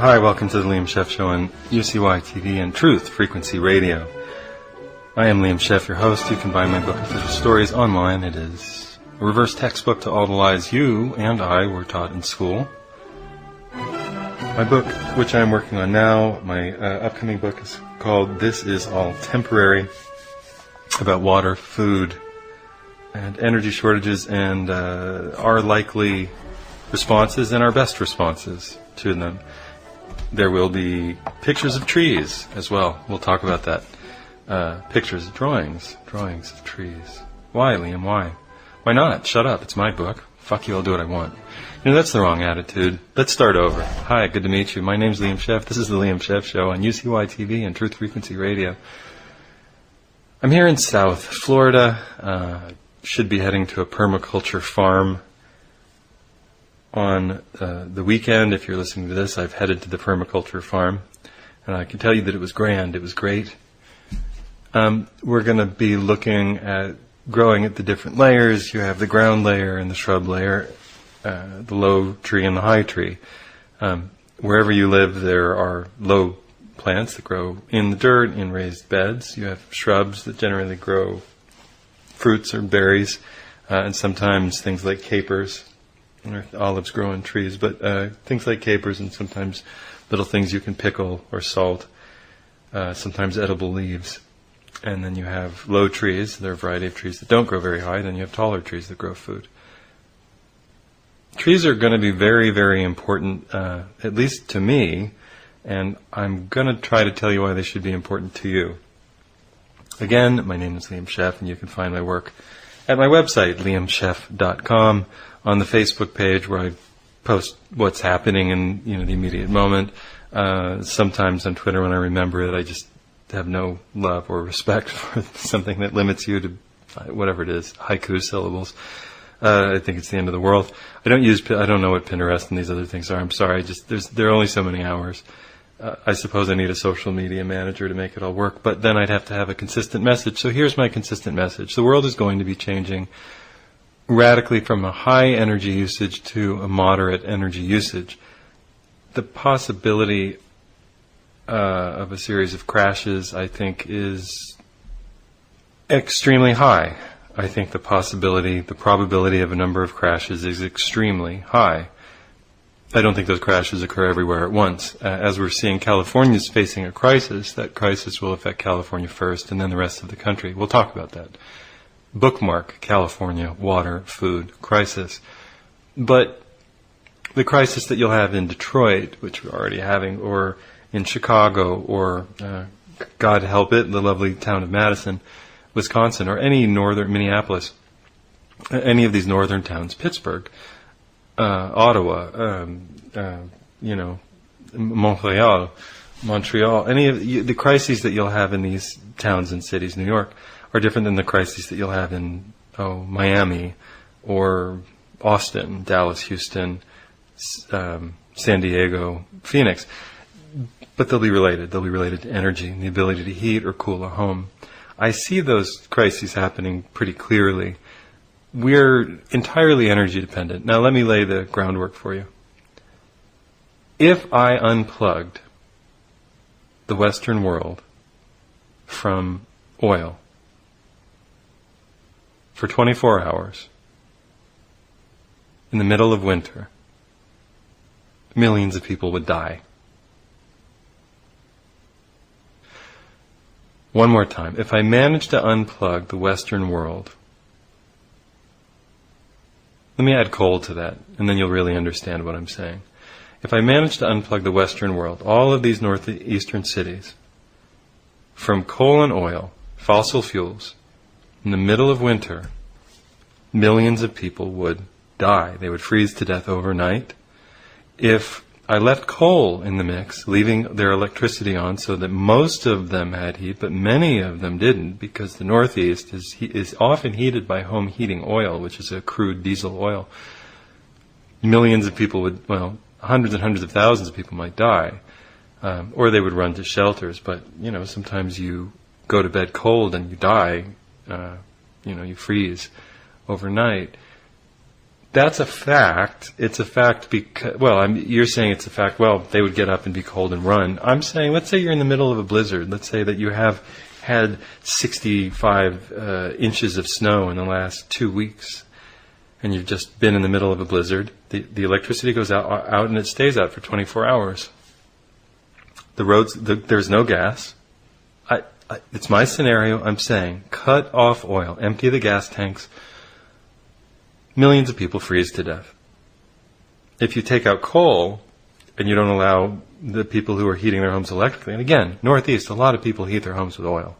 Hi, welcome to the Liam Scheff Show on UCY TV and Truth Frequency Radio. I am Liam Scheff, your host. You can buy my book, Official Stories, online. It is a reverse textbook to all the lies you and I were taught in school. My book, which I am working on now, my upcoming book is called This Is All Temporary, about water, food, and energy shortages, and our likely responses and our best responses to them. There will be pictures of trees as well. We'll talk about that. Pictures, drawings of trees. Why, Liam, why? Why not? Shut up, it's my book. Fuck you, I'll do what I want. You know, that's the wrong attitude. Let's start over. Hi, good to meet you. My name's Liam Scheff. This is the Liam Scheff Show on UCY TV and Truth Frequency Radio. I'm here in South Florida. Should be heading to a permaculture farm on the weekend. If you're listening to this, I've headed to the permaculture farm, and I can tell you that it was grand. It was great. We're going to be looking at growing at the different layers. You have the ground layer and the shrub layer, the low tree and the high tree. Wherever you live, there are low plants that grow in the dirt, in raised beds. You have shrubs that generally grow fruits or berries, and sometimes things like capers. Or olives grow on trees, but things like capers and sometimes little things you can pickle or salt, sometimes edible leaves. And then you have low trees. There are a variety of trees that don't grow very high. Then you have taller trees that grow food. Trees are going to be very, very important, at least to me, and I'm going to try to tell you why they should be important to you. Again, my name is Liam Scheff, and you can find my work at my website, liamscheff.com, on the Facebook page where I post what's happening in the immediate moment. Sometimes on Twitter when I remember it, I just have no love or respect for something that limits you to whatever it is, haiku syllables. I think it's the end of the world. I don't know what Pinterest and these other things are. I'm sorry. There are only so many hours. I suppose I need a social media manager to make it all work, but then I'd have to have a consistent message. So here's my consistent message. The world is going to be changing radically from a high energy usage to a moderate energy usage. The possibility of a series of crashes, I think, is extremely high. I think the probability of a number of crashes is extremely high. I don't think those crashes occur everywhere at once. As we're seeing, California's facing a crisis. That crisis will affect California first and then the rest of the country. We'll talk about that. Bookmark California water, food crisis. But the crisis that you'll have in Detroit, which we're already having, or in Chicago, or God help it, the lovely town of Madison, Wisconsin, or any northern, Minneapolis, any of these northern towns, Pittsburgh, Ottawa, Montreal, any of the crises that you'll have in these towns and cities, New York, are different than the crises that you'll have in Miami or Austin, Dallas, Houston, San Diego, Phoenix. But they'll be related. They'll be related to energy and the ability to heat or cool a home. I see those crises happening pretty clearly. We're entirely energy dependent. Now let me lay the groundwork for you. If I unplugged the Western world from oil for 24 hours in the middle of winter, millions of people would die. One more time. If I managed to unplug the Western world, let me add coal to that, and then you'll really understand what I'm saying. If I managed to unplug the Western world, all of these northeastern cities, from coal and oil, fossil fuels, in the middle of winter, millions of people would die. They would freeze to death overnight. If I left coal in the mix, leaving their electricity on so that most of them had heat, but many of them didn't, because the Northeast is often heated by home heating oil, which is a crude diesel oil. Millions of people hundreds and hundreds of thousands of people might die, or they would run to shelters. But, sometimes you go to bed cold and you die, you freeze overnight. That's a fact. It's a fact because, you're saying it's a fact. Well, they would get up and be cold and run. I'm saying, let's say you're in the middle of a blizzard. Let's say that you have had 65 inches of snow in the last 2 weeks, and you've just been in the middle of a blizzard. The electricity goes out and it stays out for 24 hours. The roads, there's no gas. It's my scenario. I'm saying, cut off oil, empty the gas tanks. Millions of people freeze to death. If you take out coal and you don't allow the people who are heating their homes electrically, and again, Northeast, a lot of people heat their homes with oil.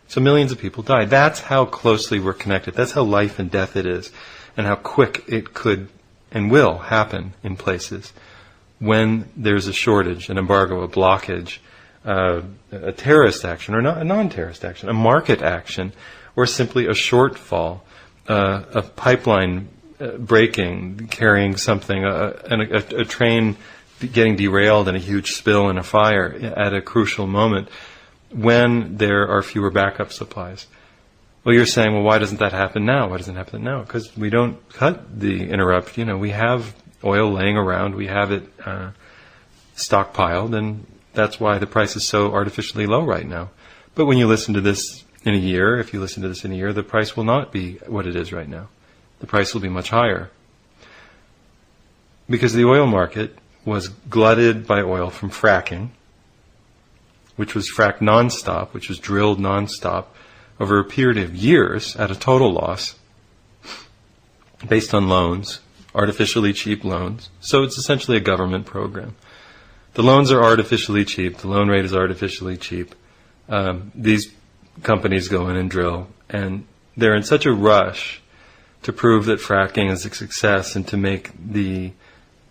So millions of people die. That's how closely we're connected. That's how life and death it is, and how quick it could and will happen in places when there's a shortage, an embargo, a blockage, a terrorist action, or not a non-terrorist action, a market action, or simply a shortfall. A pipeline breaking, carrying something, a train getting derailed in a huge spill and a fire at a crucial moment when there are fewer backup supplies. Well, you're saying, well, why doesn't that happen now? Why doesn't it happen now? Because we don't cut the interrupt. We have oil laying around. We have it stockpiled, and that's why the price is so artificially low right now. But when you listen to this in a year, if you listen to this in a year, the price will not be what it is right now. The price will be much higher. Because the oil market was glutted by oil from fracking, which was fracked nonstop, which was drilled nonstop over a period of years at a total loss, based on loans, artificially cheap loans. So it's essentially a government program. The loans are artificially cheap. The loan rate is artificially cheap. These companies go in and drill, and they're in such a rush to prove that fracking is a success and to make the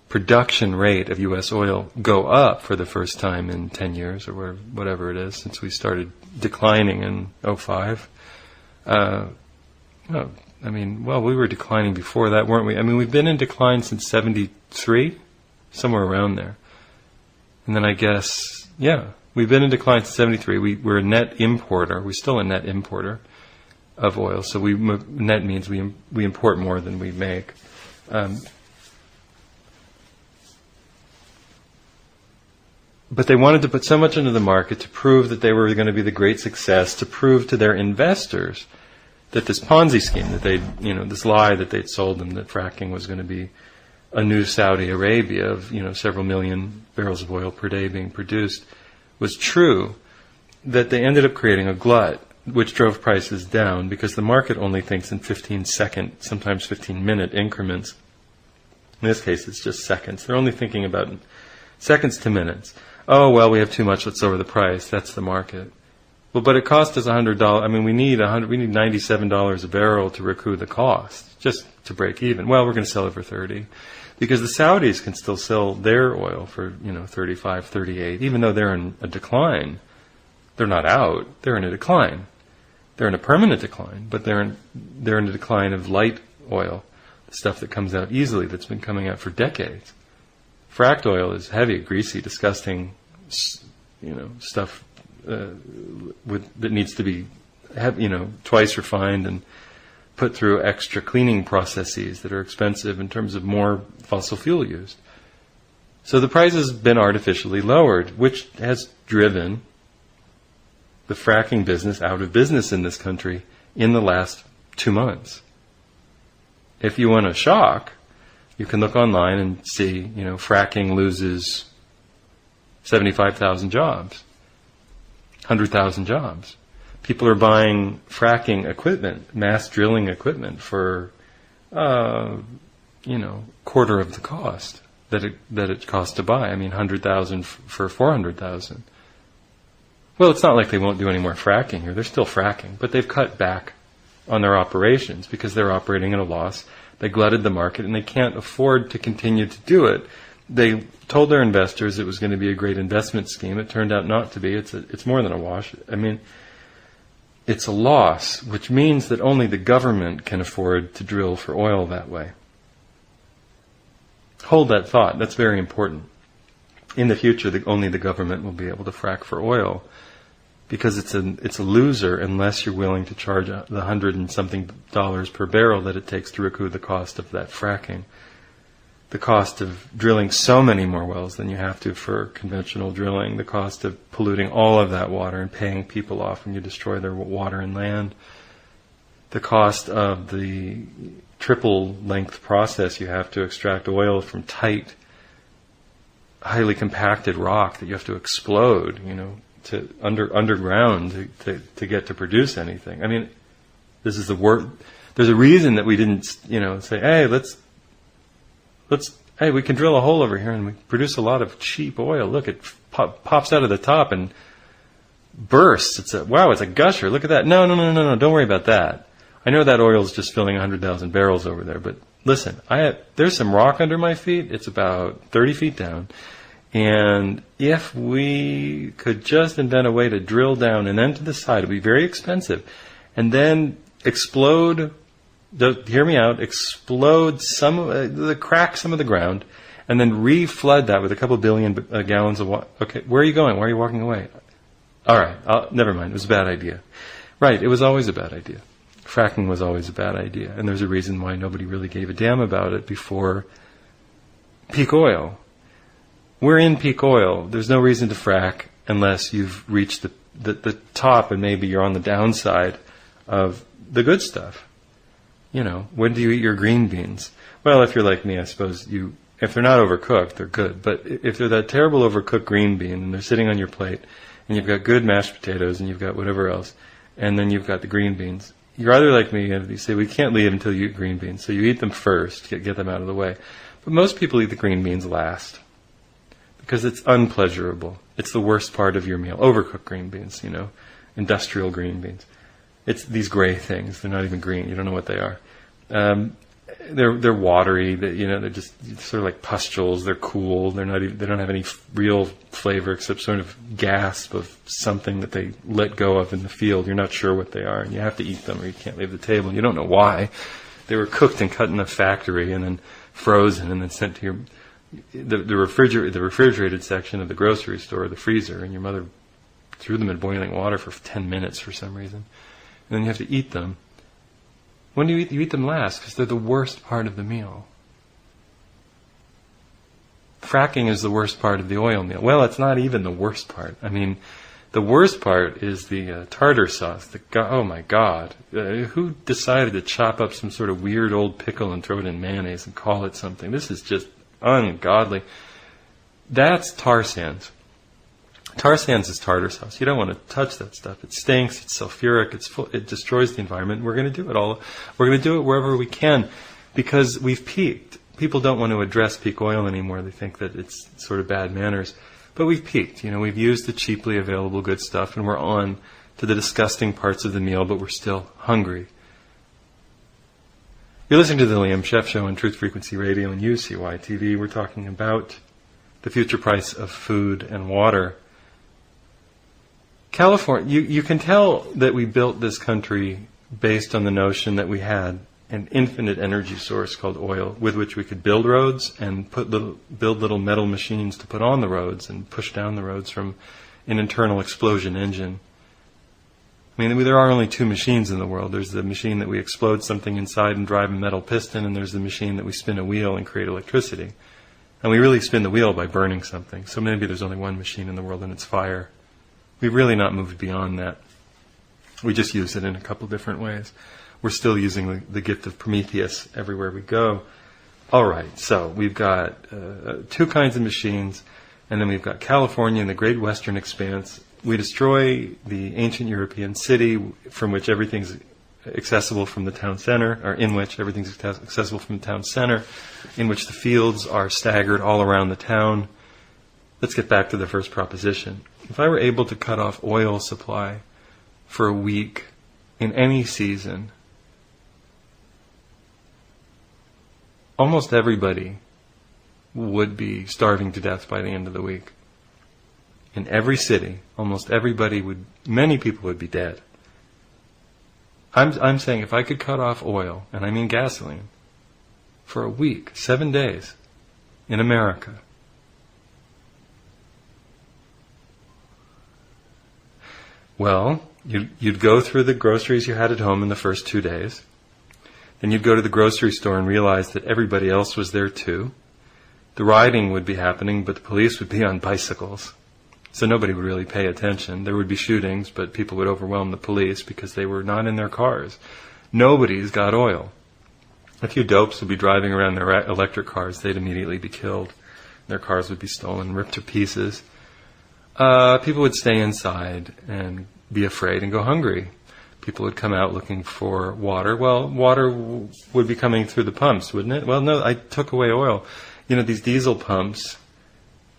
production rate of U.S. oil go up for the first time in 10 years or whatever it is since we started declining in 2005. We were declining before that, weren't we? We've been in decline since 73, somewhere around there. And then I guess, we've been in decline since 73. We're a net importer. We're still a net importer of oil. So net means we import more than we make. But they wanted to put so much into the market to prove that they were going to be the great success, to prove to their investors that this Ponzi scheme that this lie that they'd sold them, that fracking was going to be a new Saudi Arabia of, several million barrels of oil per day being produced, was true, that they ended up creating a glut, which drove prices down because the market only thinks in 15-second, sometimes 15-minute increments. In this case, it's just seconds. They're only thinking about seconds to minutes. Oh, well, we have too much, let's lower the price. That's the market. Well, but it cost us $100. We need $97 a barrel to recoup the cost, just to break even. Well, we're going to sell it for 30. Because the Saudis can still sell their oil for, 35, 38, even though they're in a decline. They're not out, they're in a decline. They're in a permanent decline, but they're in a decline of light oil, stuff that comes out easily, that's been coming out for decades. Fracked oil is heavy, greasy, disgusting, stuff that needs to be, twice refined and put through extra cleaning processes that are expensive in terms of more fossil fuel used. So the price has been artificially lowered, which has driven the fracking business out of business in this country in the last 2 months. If you want a shock, you can look online and see, fracking loses 75,000 jobs, 100,000 jobs. People are buying fracking equipment, mass drilling equipment for, quarter of the cost that it costs to buy. 100,000 for 400,000. Well, it's not like they won't do any more fracking here. They're still fracking, but they've cut back on their operations because they're operating at a loss. They glutted the market, and they can't afford to continue to do it. They told their investors it was going to be a great investment scheme. It turned out not to be. It's more than a wash. It's a loss, which means that only the government can afford to drill for oil that way. Hold that thought. That's very important. In the future, only the government will be able to frack for oil. because it's a loser unless you're willing to charge the $100 and something per barrel that it takes to recoup the cost of that fracking. The cost of drilling so many more wells than you have to for conventional drilling, the cost of polluting all of that water and paying people off when you destroy their water and land, the cost of the triple length process you have to extract oil from tight, highly compacted rock that you have to explode, to underground to get to produce anything. I mean, this is the work. There's a reason that we didn't, say, hey, we can drill a hole over here and we produce a lot of cheap oil. Look, it pops out of the top and bursts. It's a gusher. Look at that. No, don't worry about that. I know that oil is just filling 100,000 barrels over there, but listen, there's some rock under my feet. It's about 30 feet down. And if we could just invent a way to drill down and then to the side, it would be very expensive, and then explode, hear me out, explode crack some of the ground, and then re-flood that with a couple billion gallons of water. Okay, where are you going? Why are you walking away? All right, never mind. It was a bad idea. Right, it was always a bad idea. Fracking was always a bad idea, and there's a reason why nobody really gave a damn about it before peak oil. We're in peak oil. There's no reason to frack unless you've reached the top and maybe you're on the downside of the good stuff. When do you eat your green beans? Well, if you're like me, I suppose if they're not overcooked, they're good. But if they're that terrible overcooked green bean and they're sitting on your plate and you've got good mashed potatoes and you've got whatever else, and then you've got the green beans, you're either like me and you say, we can't leave until you eat green beans. So you eat them first, get them out of the way. But most people eat the green beans last, because it's unpleasurable. It's the worst part of your meal. Overcooked green beans, industrial green beans. It's these gray things. They're not even green. You don't know what they are. They're watery. They're just sort of like pustules. They're cool. They don't have any real flavor except sort of gasp of something that they let go of in the field. You're not sure what they are, and you have to eat them, or you can't leave the table. You don't know why. They were cooked and cut in a factory, and then frozen, and then sent to the refrigerated section of the grocery store, the freezer, and your mother threw them in boiling water for 10 minutes for some reason. And then you have to eat them. When do you eat? You eat them last, because they're the worst part of the meal. Fracking is the worst part of the oil meal. Well, it's not even the worst part. I mean, the worst part is the tartar sauce. Oh my God. Who decided to chop up some sort of weird old pickle and throw it in mayonnaise and call it something? This is just ungodly. That's tar sands. Tar sands is tartar sauce. You don't want to touch that stuff. It stinks. It's sulfuric. It destroys the environment. We're going to do it all. We're going to do it wherever we can, because we've peaked. People don't want to address peak oil anymore. They think that it's sort of bad manners. But we've peaked. We've used the cheaply available good stuff, and we're on to the disgusting parts of the meal, but we're still hungry. You're listening to the Liam Scheff Show on Truth Frequency Radio and UCY TV. We're talking about the future price of food and water. California, you can tell that we built this country based on the notion that we had an infinite energy source called oil, with which we could build roads and build little metal machines to put on the roads and push down the roads from an internal explosion engine. I mean, there are only two machines in the world. There's the machine that we explode something inside and drive a metal piston, and there's the machine that we spin a wheel and create electricity. And we really spin the wheel by burning something. So maybe there's only one machine in the world, and it's fire. We've really not moved beyond that. We just use it in a couple different ways. We're still using the gift of Prometheus everywhere we go. All right, so we've got two kinds of machines, and then we've got California and the Great Western Expanse. We destroy the ancient European city from which everything's accessible from the town center, or in which everything's accessible from the town center, in which the fields are staggered all around the town. Let's get back to the first proposition. If I were able to cut off oil supply for a week in any season, almost everybody would be starving to death by the end of the week. In every city, many people would be dead. I'm saying if I could cut off oil, and I mean gasoline, for a week, 7 days, in America, Well, you'd go through the groceries you had at home in the first 2 days. Then you'd go to the grocery store and realize that everybody else was there too. The rioting would be happening, but the police would be on bicycles. So nobody would really pay attention. There would be shootings, but people would overwhelm the police because they were not in their cars. Nobody's got oil. A few dopes would be driving around their electric cars. They'd immediately be killed. Their cars would be stolen, ripped to pieces. People would stay inside and be afraid and go hungry. People would come out looking for water. Well, water would be coming through the pumps, wouldn't it? Well, no, I took away oil. These diesel pumps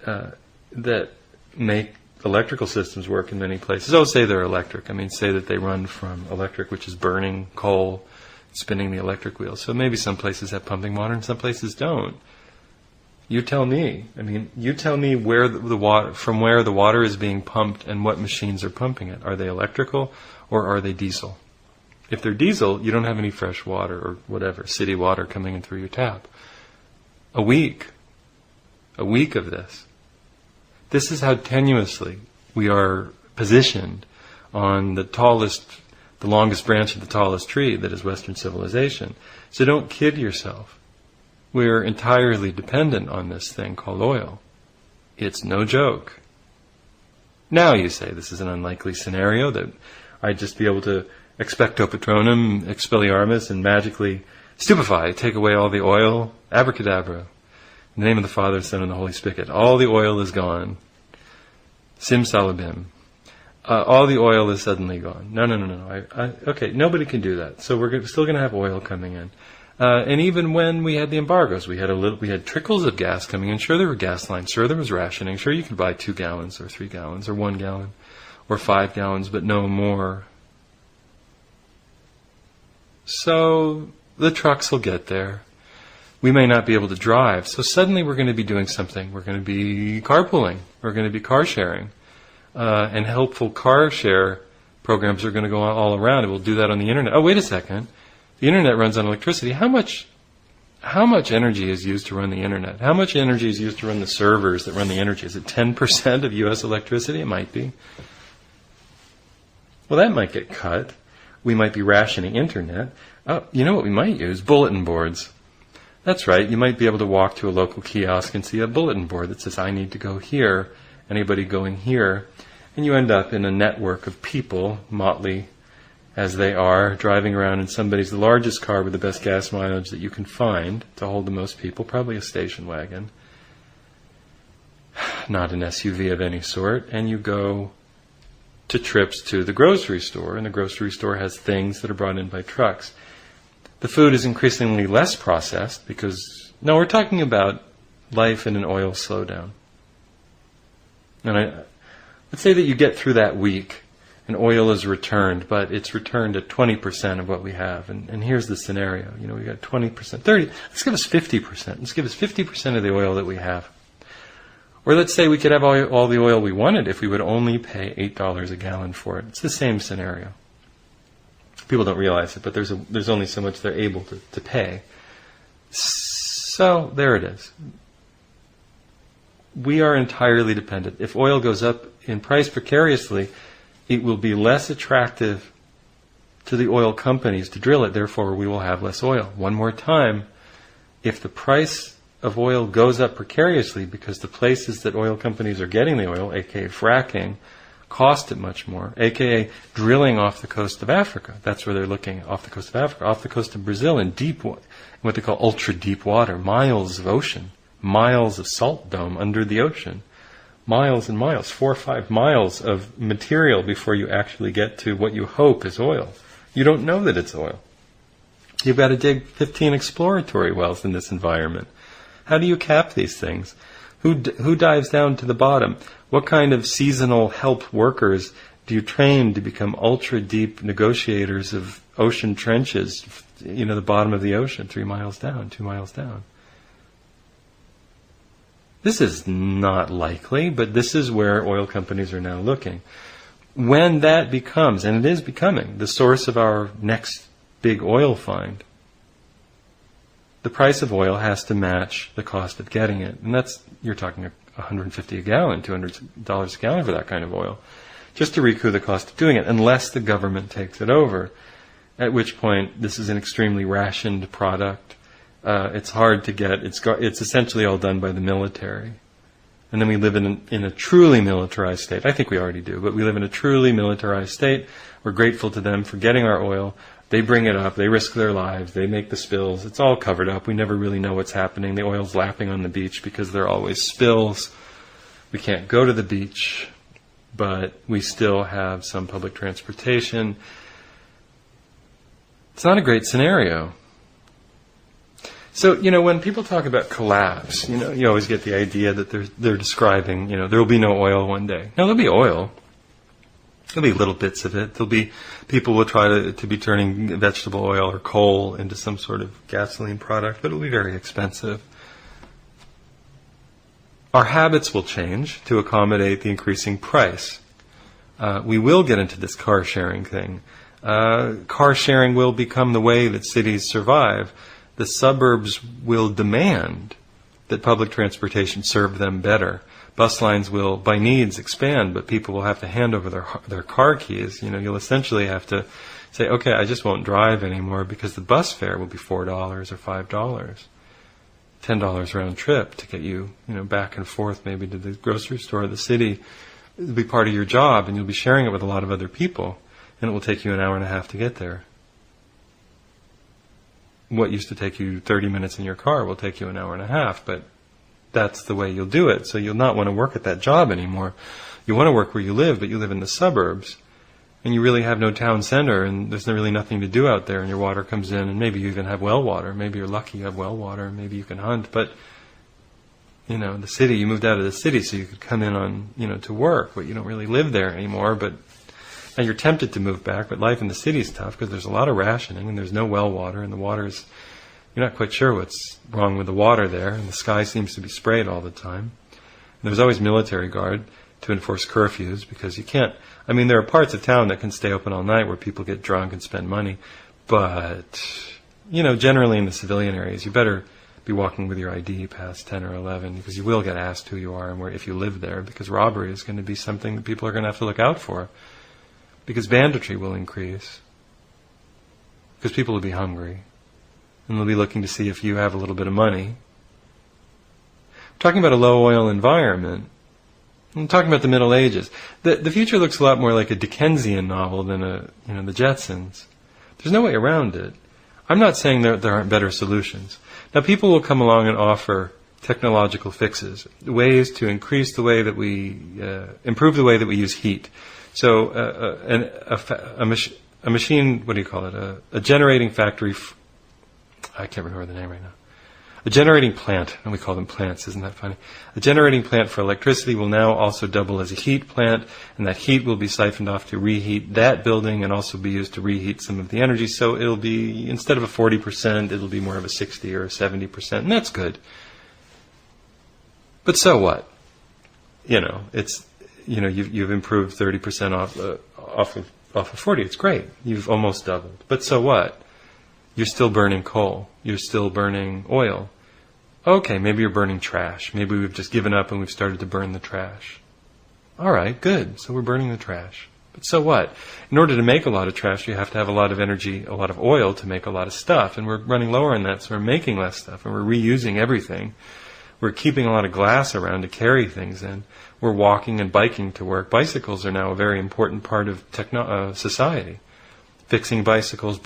that make electrical systems work in many places. Oh, say they're electric. Say that they run from electric, which is burning coal, spinning the electric wheel. So maybe some places have pumping water and some places don't. You tell me. You tell me where the water, from where the water is being pumped and what machines are pumping it. Are they electrical or are they diesel? If they're diesel, you don't have any fresh water or whatever, city water coming in through your tap. A week of this. This is how tenuously we are positioned on the longest branch of the tallest tree that is Western civilization. So don't kid yourself. We're entirely dependent on this thing called oil. It's no joke. Now you say this is an unlikely scenario, that I'd just be able to expecto patronum, expelliarmus, and magically stupefy, take away all the oil, abracadabra. In the name of the Father, Son, and the Holy Spirit. All the oil is gone. Simsalabim. All the oil is suddenly gone. No. Okay, nobody can do that. So we're still going to have oil coming in. And even when we had the embargoes, we had trickles of gas coming in. Sure, there were gas lines. Sure, there was rationing. Sure, you could buy 2 gallons or 3 gallons or 1 gallon or 5 gallons, but no more. So the trucks will get there. We may not be able to drive. So suddenly we're going to be doing something. We're going to be carpooling. We're going to be car sharing. And helpful car share programs are going to go all around. And we'll do that on the internet. Oh, wait a second. The internet runs on electricity. How much energy is used to run the internet? How much energy is used to run the servers that run the energy? Is it 10% of U.S. electricity? It might be. Well, that might get cut. We might be rationing internet. Oh, you know what we might use? Bulletin boards. That's right. You might be able to walk to a local kiosk and see a bulletin board that says, I need to go here. Anybody going here? And you end up in a network of people, motley as they are, driving around in the largest car with the best gas mileage that you can find to hold the most people, probably a station wagon, not an SUV of any sort, and you go to trips to the grocery store, and the grocery store has things that are brought in by trucks. The food is increasingly less processed because, no, we're talking about life in an oil slowdown. And let's say that you get through that week and oil is returned, but it's returned at 20% of what we have. And here's the scenario. We got 20%, 30%. Let's give us 50%. Let's give us 50% of the oil that we have. Or let's say we could have all the oil we wanted if we would only pay $8 a gallon for it. It's the same scenario. People don't realize it, but there's only so much they're able to pay. So there it is. We are entirely dependent. If oil goes up in price precariously, it will be less attractive to the oil companies to drill it. Therefore, we will have less oil. One more time, if the price of oil goes up precariously because the places that oil companies are getting the oil, aka fracking, cost it much more, aka drilling off the coast of Africa. That's where they're looking, off the coast of Africa, off the coast of Brazil, in what they call ultra-deep water, miles of ocean, miles of salt dome under the ocean, miles and miles, 4 or 5 miles of material before you actually get to what you hope is oil. You don't know that it's oil. You've got to dig 15 exploratory wells in this environment. How do you cap these things? Who dives down to the bottom? What kind of seasonal help workers do you train to become ultra-deep negotiators of ocean trenches, the bottom of the ocean, 3 miles down, 2 miles down? This is not likely, but this is where oil companies are now looking. When that becomes, and it is becoming, the source of our next big oil find, the price of oil has to match the cost of getting it. And you're talking $150 a gallon, $200 a gallon for that kind of oil. just to recoup the cost of doing it, unless the government takes it over. At which point, this is an extremely rationed product. It's hard to get. It's essentially all done by the military. And then we live in a truly militarized state. I think we already do, but we live in a truly militarized state. We're grateful to them for getting our oil. They bring it up. They risk their lives. They make the spills. It's all covered up. We never really know what's happening. The oil's lapping on the beach because there are always spills. We can't go to the beach, but we still have some public transportation. It's not a great scenario. So, when people talk about collapse, you always get the idea that they're describing, there will be no oil one day. No, there'll be oil. There'll be little bits of it. People will try to be turning vegetable oil or coal into some sort of gasoline product, but it'll be very expensive. Our habits will change to accommodate the increasing price. We will get into this car sharing thing. Car sharing will become the way that cities survive. The suburbs will demand that public transportation serve them better. Bus lines will, by needs, expand, but people will have to hand over their car keys. You'll essentially have to say, okay, I just won't drive anymore because the bus fare will be $4 or $5. $10 round trip to get you, back and forth maybe to the grocery store or the city. It'll be part of your job, and you'll be sharing it with a lot of other people, and it will take you an hour and a half to get there. What used to take you 30 minutes in your car will take you an hour and a half, but that's the way you'll do it. So you'll not want to work at that job anymore. You want to work where you live, but you live in the suburbs, and you really have no town center, and there's really nothing to do out there, and your water comes in, and maybe you even have well water. Maybe you're lucky you have well water, maybe you can hunt, but, the city, you moved out of the city so you could come in on, to work, but you don't really live there anymore, but and you're tempted to move back, but life in the city is tough because there's a lot of rationing and there's no well water, and the water's, you're not quite sure what's wrong with the water there, and the sky seems to be sprayed all the time. And there's always military guard to enforce curfews because you can't, there are parts of town that can stay open all night where people get drunk and spend money, but, generally in the civilian areas, you better be walking with your ID past 10 or 11 because you will get asked who you are and where, if you live there, because robbery is going to be something that people are going to have to look out for. Because banditry will increase. Because people will be hungry. And they'll be looking to see if you have a little bit of money. We're talking about a low oil environment. I'm talking about the Middle Ages. The future looks a lot more like a Dickensian novel than the Jetsons. There's no way around it. I'm not saying there aren't better solutions. Now people will come along and offer technological fixes, ways to increase the way that we, improve the way that we use heat. So a machine, what do you call it? A generating factory. I can't remember the name right now. A generating plant, and we call them plants. Isn't that funny? A generating plant for electricity will now also double as a heat plant, and that heat will be siphoned off to reheat that building, and also be used to reheat some of the energy. So it'll be, instead of a 40%, it'll be more of a 60 or a 70%, and that's good. But so what? It's. You've improved 30% off of 40. It's great. You've almost doubled. But so what? You're still burning coal. You're still burning oil. Okay, maybe you're burning trash. Maybe we've just given up and we've started to burn the trash. All right, good. So we're burning the trash. But so what? In order to make a lot of trash, you have to have a lot of energy, a lot of oil to make a lot of stuff. And we're running lower on that, so we're making less stuff. And we're reusing everything. We're keeping a lot of glass around to carry things in. We're walking and biking to work. Bicycles are now a very important part of society. Fixing bicycles,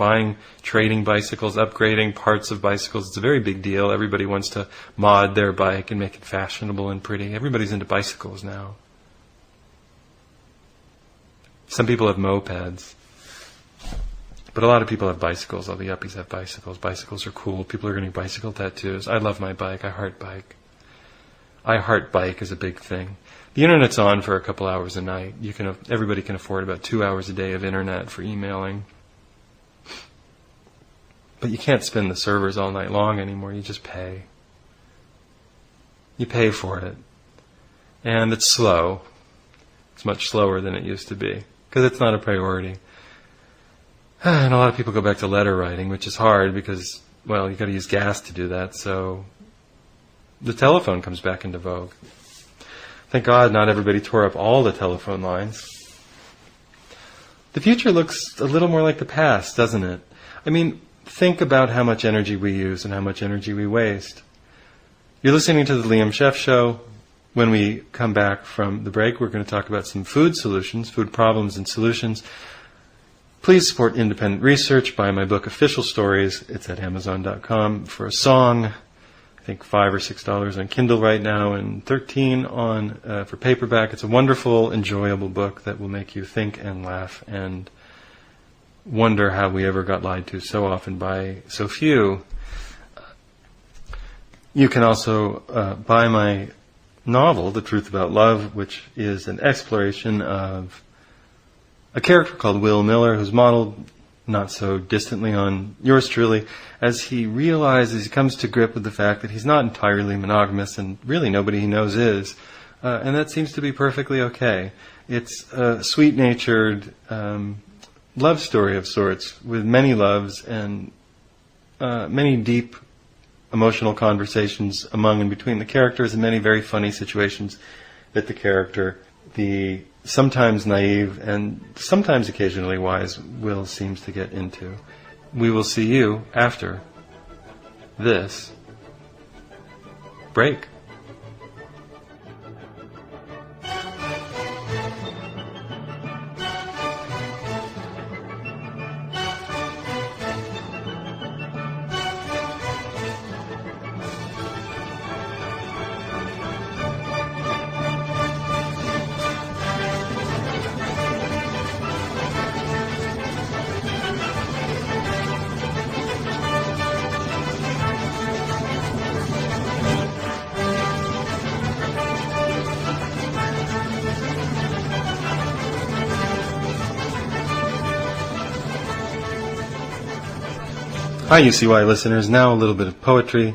trading bicycles, upgrading parts of bicycles. It's a very big deal. Everybody wants to mod their bike and make it fashionable and pretty. Everybody's into bicycles now. Some people have mopeds. But a lot of people have bicycles. All the yuppies have bicycles. Bicycles are cool. People are getting bicycle tattoos. I love my bike. I heart bike. I heart bike is a big thing. The internet's on for a couple hours a night. Everybody can afford about 2 hours a day of internet for emailing. But you can't spin the servers all night long anymore. You just pay. You pay for it. And it's slow. It's much slower than it used to be. Because it's not a priority. And a lot of people go back to letter writing, which is hard because, well, you've got to use gas to do that. So the telephone comes back into vogue. Thank God not everybody tore up all the telephone lines. The future looks a little more like the past, doesn't it? I mean, think about how much energy we use and how much energy we waste. You're listening to the Liam Scheff Show. When we come back from the break, we're going to talk about some food solutions, food problems and solutions. Please support independent research. Buy my book, Official Stories. It's at Amazon.com for a song. I think $5 or $6 on Kindle right now, and $13 on for paperback. It's a wonderful, enjoyable book that will make you think and laugh and wonder how we ever got lied to so often by so few. You can also buy my novel, The Truth About Love, which is an exploration of a character called Will Miller, who's modeled not so distantly on yours truly, as he realizes, he comes to grip with the fact that he's not entirely monogamous, and really nobody he knows is, and that seems to be perfectly okay. It's a sweet-natured love story of sorts, with many loves and many deep emotional conversations among and between the characters, and many very funny situations that the character, the sometimes naive and sometimes occasionally wise Will seems to get into. We will see you after this break. Hi, UCY listeners. Now a little bit of poetry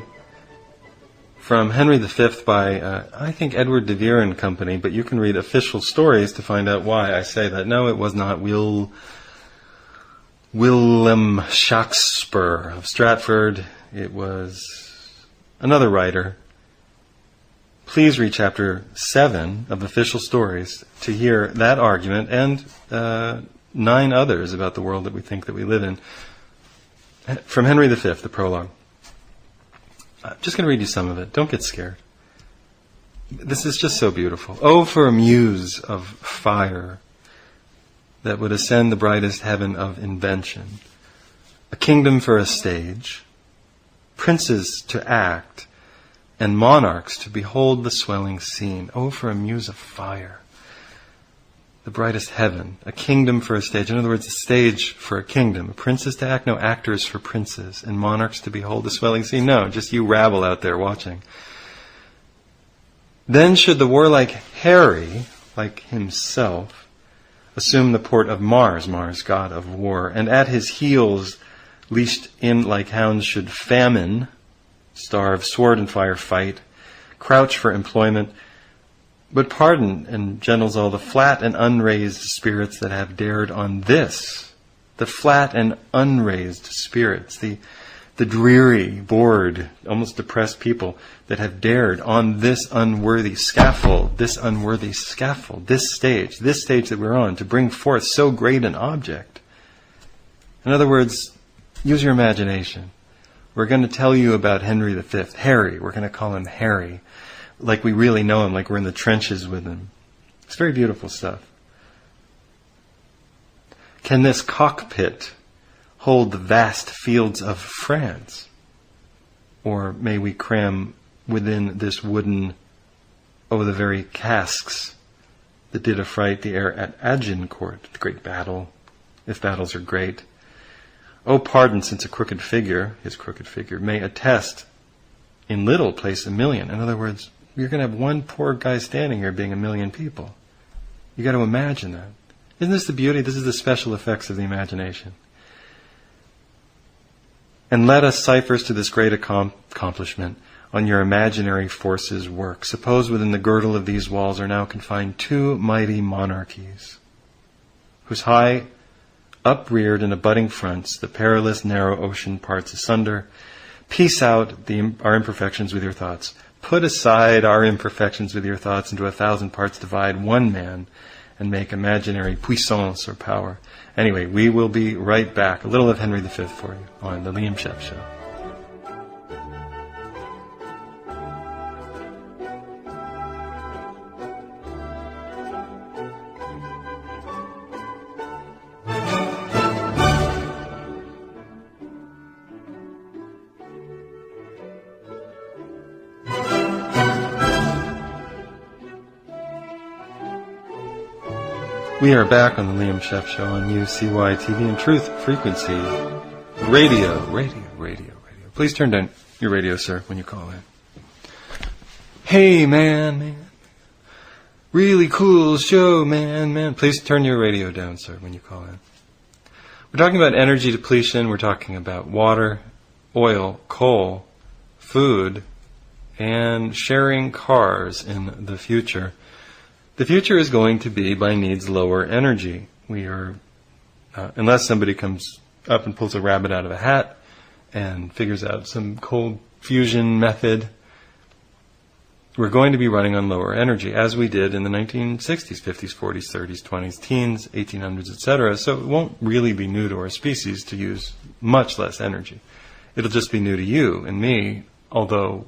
from Henry V by, I think, Edward de Vere and Company, but you can read Official Stories to find out why I say that. No, it was not Willem Shakespeare of Stratford. It was another writer. Please read Chapter 7 of Official Stories to hear that argument and 9 others about the world that we think that we live in. From Henry V, the prologue. I'm just going to read you some of it. Don't get scared. This is just so beautiful. Oh, for a muse of fire that would ascend the brightest heaven of invention. A kingdom for a stage, princes to act, and monarchs to behold the swelling scene. Oh, for a muse of fire. The brightest heaven, a kingdom for a stage. In other words, a stage for a kingdom. Princes to act, no, actors for princes. And monarchs to behold the swelling scene. No, just you rabble out there watching. Then should the warlike Harry, like himself, assume the port of Mars, god of war, and at his heels, leashed in like hounds, should famine, starve, sword and fire fight, crouch for employment, but pardon and gentles all the flat and unraised spirits that have dared on this, the flat and unraised spirits, the dreary, bored, almost depressed people that have dared on this unworthy scaffold, this stage that we're on, to bring forth so great an object. In other words, use your imagination. We're going to tell you about Henry V, Harry. We're going to call him Harry, like we really know him, like we're in the trenches with him. It's very beautiful stuff. Can this cockpit hold the vast fields of France? Or may we cram within this wooden, the very casks that did affright the air at Agincourt, the great battle, if battles are great. Oh, pardon, since a crooked figure, his crooked figure, may attest in little place 1,000,000. In other words, you're going to have one poor guy standing here being 1,000,000 people. You got to imagine that. Isn't this the beauty? This is the special effects of the imagination. And let us ciphers to this great accomplishment on your imaginary forces work. Suppose within the girdle of these walls are now confined 2 mighty monarchies, whose high upreared and abutting fronts the perilous narrow ocean parts asunder. Piece out our imperfections with your thoughts. Put aside our imperfections with your thoughts, into 1,000 parts divide one man, and make imaginary puissance or power. Anyway, we will be right back. A little of Henry V for you on The Liam Scheff Show. We are back on the Liam Scheff Show on UCY TV and Truth Frequency Radio. Please turn down your radio, sir, when you call in. Hey, man. Really cool show, man. Please turn your radio down, sir, when you call in. We're talking about energy depletion. We're talking about water, oil, coal, food, and sharing cars in the future. The future is going to be, by needs, lower energy. We are, unless somebody comes up and pulls a rabbit out of a hat and figures out some cold fusion method, we're going to be running on lower energy, as we did in the 1960s, 50s, 40s, 30s, 20s, teens, 1800s, etc. So it won't really be new to our species to use much less energy. It'll just be new to you and me, although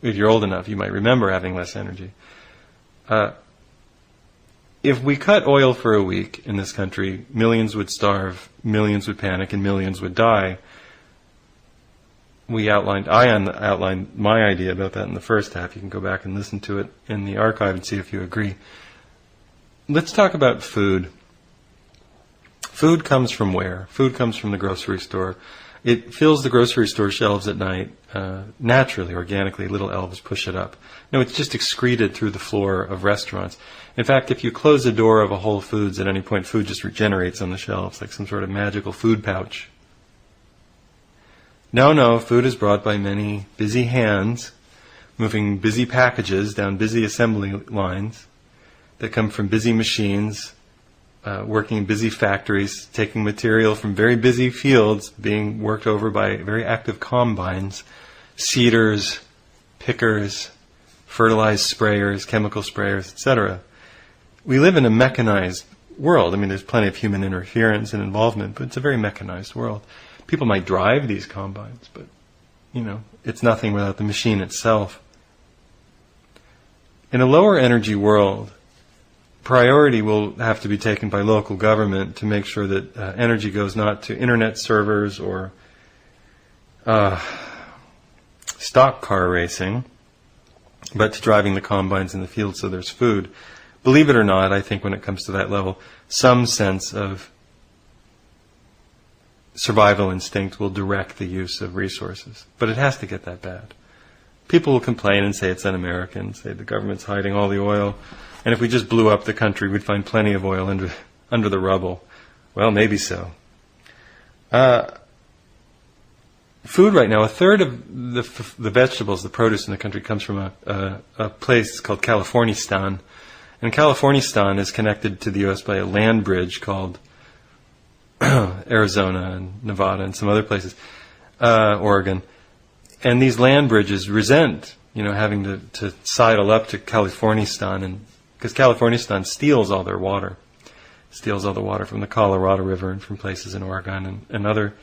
if you're old enough, you might remember having less energy. If we cut oil for a week in this country, millions would starve, millions would panic, and millions would die. I outlined my idea about that in the first half. You can go back and listen to it in the archive and see if you agree. Let's talk about food. Food comes from where? Food comes from the grocery store. It fills the grocery store shelves at night, naturally, organically. Little elves push it up. No, it's just excreted through the floor of restaurants. In fact, if you close the door of a Whole Foods at any point, food just regenerates on the shelves, like some sort of magical food pouch. No, food is brought by many busy hands, moving busy packages down busy assembly lines that come from busy machines, working in busy factories, taking material from very busy fields, being worked over by very active combines, seeders, pickers, fertilized sprayers, chemical sprayers, etc. We live in a mechanized world. I mean, there's plenty of human interference and involvement, but it's a very mechanized world. People might drive these combines, but, it's nothing without the machine itself. In a lower energy world, priority will have to be taken by local government to make sure that energy goes not to internet servers or stock car racing, but to driving the combines in the field so there's food. Believe it or not, I think when it comes to that level, some sense of survival instinct will direct the use of resources. But it has to get that bad. People will complain and say it's un-American, say the government's hiding all the oil, and if we just blew up the country, we'd find plenty of oil under the rubble. Well, maybe so. Food right now, a third of the vegetables, the produce in the country comes from a place called Californistan. And Californistan is connected to the U.S. by a land bridge called Arizona and Nevada and some other places, Oregon. And these land bridges resent, having to sidle up to Californistan, and because Californistan steals all their water, steals all the water from the Colorado River and from places in Oregon and other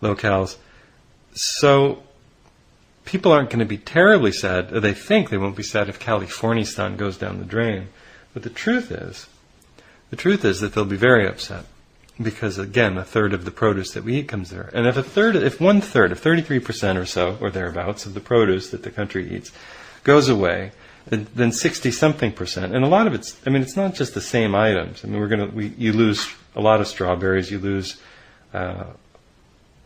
locales. So people aren't going to be terribly sad, or they think they won't be sad if Californistan goes down the drain. But the truth is that they'll be very upset because, again, a third of the produce that we eat comes there. And if one third, if 33% or so, or thereabouts, of the produce that the country eats goes away, then 60-something%, and a lot of it's not just the same items. I mean, you lose a lot of strawberries, you lose,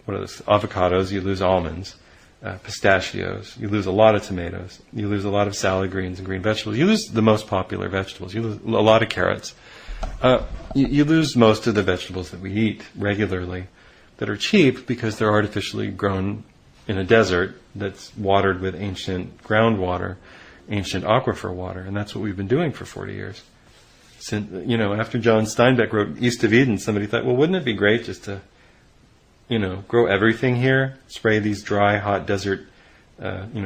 avocados, you lose almonds, pistachios, you lose a lot of tomatoes, you lose a lot of salad greens and green vegetables, you lose the most popular vegetables, you lose a lot of carrots, you lose most of the vegetables that we eat regularly that are cheap because they're artificially grown in a desert that's watered with ancient groundwater, ancient aquifer water, and that's what we've been doing for 40 years. Since, after John Steinbeck wrote East of Eden, somebody thought, well, wouldn't it be great just to grow everything here, spray these dry, hot desert,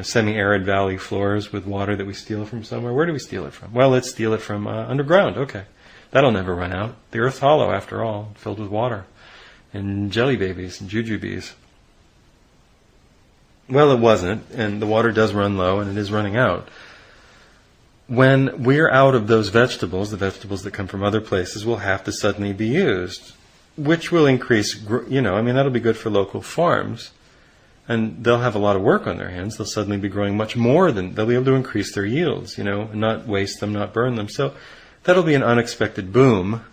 semi-arid valley floors with water that we steal from somewhere. Where do we steal it from? Well, let's steal it from underground. Okay. That'll never run out. The Earth's hollow, after all, filled with water and jelly babies and jujubes. Well, it wasn't, and the water does run low, and it is running out. When we're out of those vegetables, the vegetables that come from other places will have to suddenly be used, which will increase, that'll be good for local farms, and they'll have a lot of work on their hands. They'll suddenly be growing much more they'll be able to increase their yields, and not waste them, not burn them. So that'll be an unexpected boom,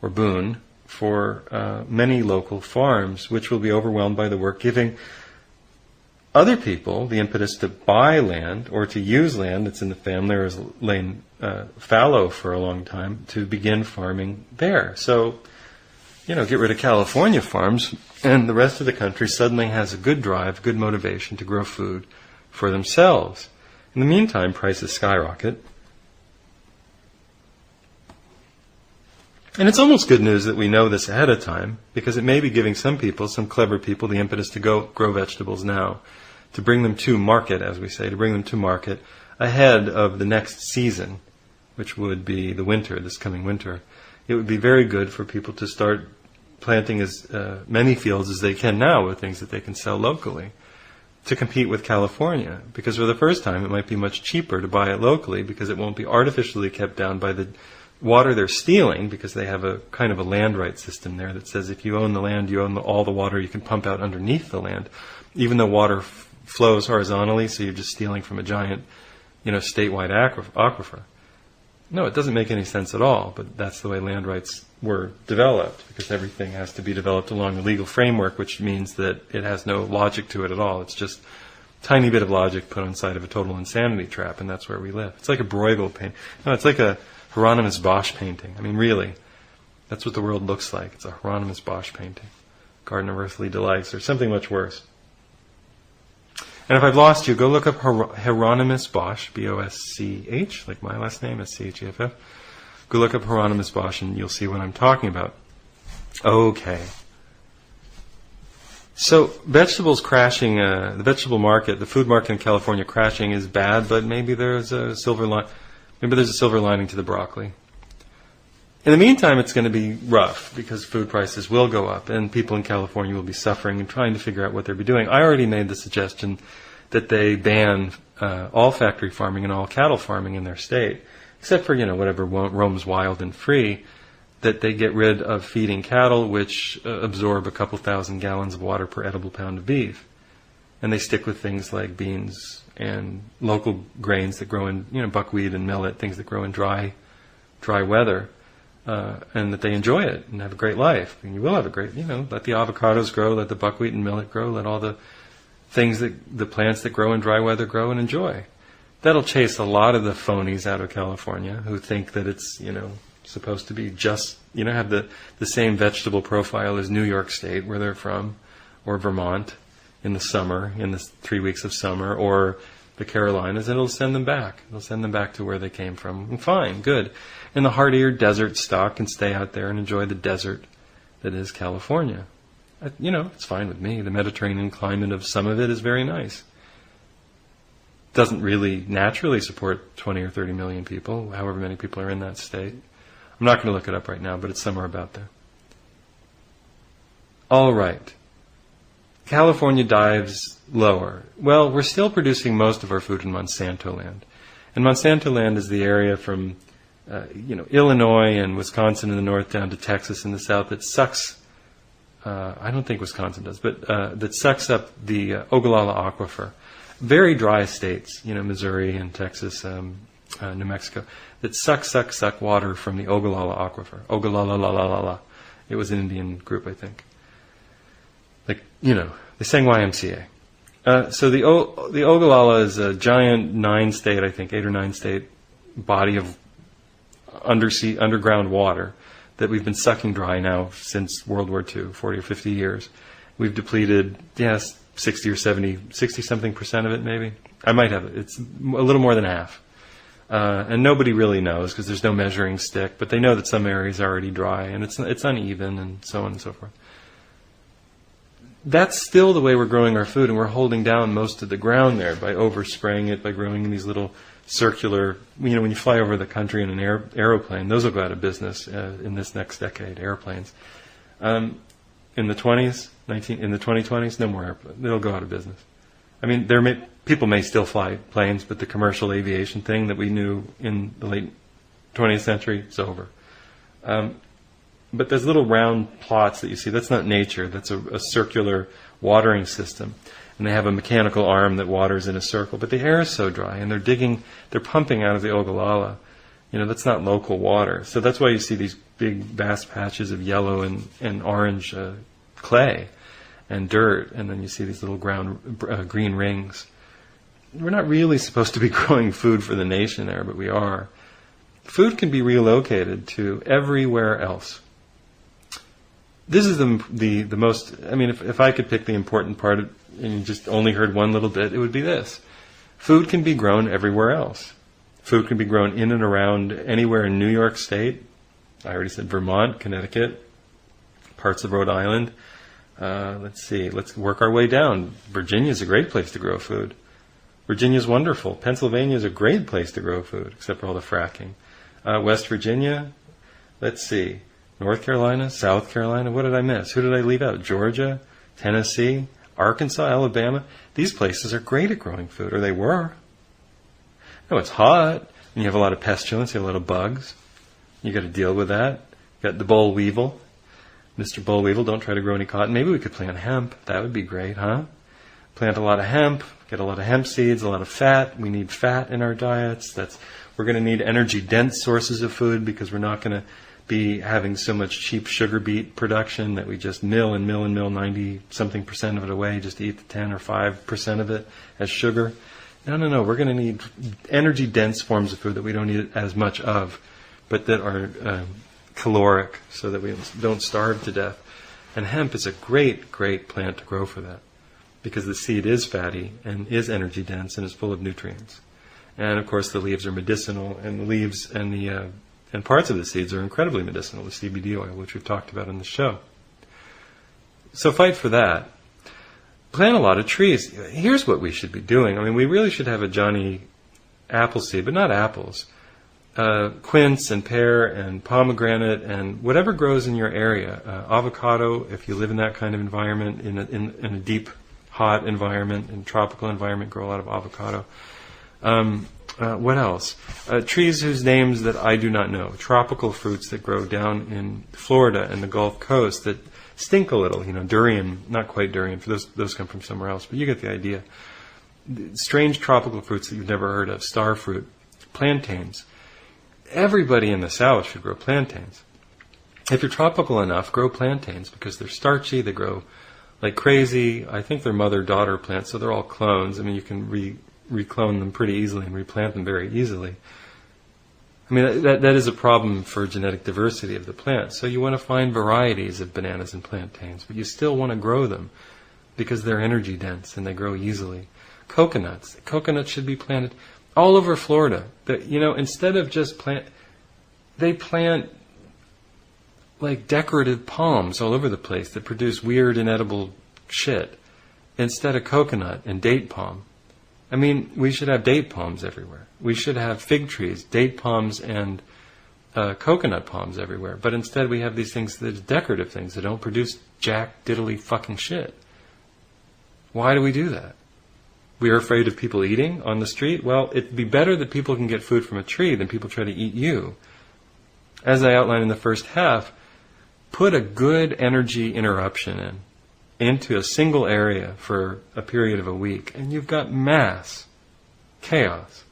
or boon, for many local farms, which will be overwhelmed by the work, giving other people the impetus to buy land or to use land that's in the family or has lain fallow for a long time to begin farming there. So, get rid of California farms, and the rest of the country suddenly has a good drive, good motivation to grow food for themselves. In the meantime, prices skyrocket. And it's almost good news that we know this ahead of time, because it may be giving some people, some clever people, the impetus to go grow vegetables now, to bring them to market, as we say, to bring them to market ahead of the next season, which would be the winter, this coming winter. It would be very good for people to start planting as many fields as they can now with things that they can sell locally to compete with California, because for the first time it might be much cheaper to buy it locally because it won't be artificially kept down by the water they're stealing, because they have a kind of a land right system there that says if you own the land, you own all the water you can pump out underneath the land, even though water flows horizontally, so you're just stealing from a giant, statewide aquifer. No, it doesn't make any sense at all, but that's the way land rights were developed, because everything has to be developed along a legal framework, which means that it has no logic to it at all. It's just a tiny bit of logic put on side of a total insanity trap, and that's where we live. It's like a Bruegel painting. No, it's like a Hieronymus Bosch painting. I mean, really, that's what the world looks like. It's a Hieronymus Bosch painting. Garden of Earthly Delights, or something much worse. And if I've lost you, go look up Hieronymus Bosch, B-O-S-C-H, like my last name, S-C-H-E-F-F. Go look up Hieronymus Bosch and you'll see what I'm talking about. Okay. So vegetables crashing, the vegetable market, the food market in California crashing is bad, but maybe there's a silver lining to the broccoli. In the meantime, it's going to be rough because food prices will go up and people in California will be suffering and trying to figure out what they'll be doing. I already made the suggestion that they ban all factory farming and all cattle farming in their state, except for, whatever roams wild and free, that they get rid of feeding cattle, which absorb a couple thousand gallons of water per edible pound of beef. And they stick with things like beans and local grains that grow in, buckwheat and millet, things that grow in dry weather. And that they enjoy it and have a great life. And you will have a great, let the avocados grow, let the buckwheat and millet grow, let all the plants that grow in dry weather grow and enjoy. That'll chase a lot of the phonies out of California who think that it's, supposed to be just, have the same vegetable profile as New York State, where they're from, or Vermont in the summer, in the 3 weeks of summer, or the Carolinas, and it'll send them back. It'll send them back to where they came from. And fine, good. And the hard-eared desert stock can stay out there and enjoy the desert that is California. It's fine with me. The Mediterranean climate of some of it is very nice. Doesn't really naturally support 20 or 30 million people, however many people are in that state. I'm not going to look it up right now, but it's somewhere about there. All right. California dives lower. Well, we're still producing most of our food in Monsanto land. And Monsanto land is the area from, Illinois and Wisconsin in the north down to Texas in the south that sucks, I don't think Wisconsin does, but that sucks up the Ogallala Aquifer. Very dry states, Missouri and Texas, New Mexico, that suck water from the Ogallala Aquifer. Ogallala. It was an Indian group, I think. They sang YMCA. So the Ogallala is a giant 9-state, I think, 8 or 9 state body of underground water that we've been sucking dry now since World War II, 40 or 50 years. We've depleted, 60 or 70, 60-something% of it maybe. I might have it. It's a little more than half. And nobody really knows because there's no measuring stick, but they know that some areas are already dry and it's uneven and so on and so forth. that's still the way we're growing our food, and we're holding down most of the ground there by overspraying it, by growing in these little circular, when you fly over the country in an aeroplane, those will go out of business in this next decade, airplanes. In the 2020s, no more airplanes. They'll go out of business. I mean, people may still fly planes, but the commercial aviation thing that we knew in the late 20th century is over. But those little round plots that you see, that's not nature. That's a circular watering system. And they have a mechanical arm that waters in a circle. But the air is so dry, and they're pumping out of the Ogallala. That's not local water. So that's why you see these big, vast patches of yellow and orange clay and dirt, and then you see these little green rings. We're not really supposed to be growing food for the nation there, but we are. Food can be relocated to everywhere else. This is the most, if I could pick the important part and you just only heard one little bit, it would be this. Food can be grown everywhere else. Food can be grown in and around anywhere in New York State. I already said Vermont, Connecticut, parts of Rhode Island. Let's work our way down. Virginia is a great place to grow food. Virginia is wonderful. Pennsylvania is a great place to grow food, except for all the fracking. West Virginia, North Carolina, South Carolina, what did I miss? Who did I leave out? Georgia, Tennessee, Arkansas, Alabama. These places are great at growing food, or they were. No, it's hot, and you have a lot of pestilence, you have a lot of bugs. You got to deal with that. You got the boll weevil. Mr. Boll Weevil, don't try to grow any cotton. Maybe we could plant hemp. That would be great, huh? Plant a lot of hemp, get a lot of hemp seeds, a lot of fat. We need fat in our diets. We're going to need energy-dense sources of food because we're not going to be having so much cheap sugar beet production that we just mill 90-something% of it away just to eat the 10 or 5% of it as sugar. No. We're going to need energy-dense forms of food that we don't need as much of, but that are caloric so that we don't starve to death. And hemp is a great, great plant to grow for that because the seed is fatty and is energy-dense and is full of nutrients. And, of course, the leaves are medicinal, and the leaves and parts of the seeds are incredibly medicinal, the CBD oil, which we've talked about on the show. So fight for that. Plant a lot of trees. Here's what we should be doing. We really should have a Johnny Appleseed, but not apples. Quince and pear and pomegranate and whatever grows in your area. Avocado, if you live in that kind of environment, in a deep, hot environment, in tropical environment, grow a lot of avocado. What else? Trees whose names that I do not know. Tropical fruits that grow down in Florida and the Gulf Coast that stink a little. Durian, not quite durian, for those come from somewhere else, but you get the idea. Strange tropical fruits that you've never heard of. Star fruit, plantains. Everybody in the South should grow plantains. If you're tropical enough, grow plantains because they're starchy, they grow like crazy. I think they're mother-daughter plants, so they're all clones. You can reclone them pretty easily and replant them very easily. That is a problem for genetic diversity of the plant. So you want to find varieties of bananas and plantains, but you still want to grow them because they're energy dense and they grow easily. Coconuts should be planted all over Florida. Instead of just they plant like decorative palms all over the place that produce weird inedible shit instead of coconut and date palm. We should have date palms everywhere. We should have fig trees, date palms, and coconut palms everywhere. But instead we have these things that are decorative things that don't produce jack diddly fucking shit. Why do we do that? We are afraid of people eating on the street? Well, it'd be better that people can get food from a tree than people try to eat you. As I outlined in the first half, put a good energy interruption into a single area for a period of a week, and you've got mass chaos.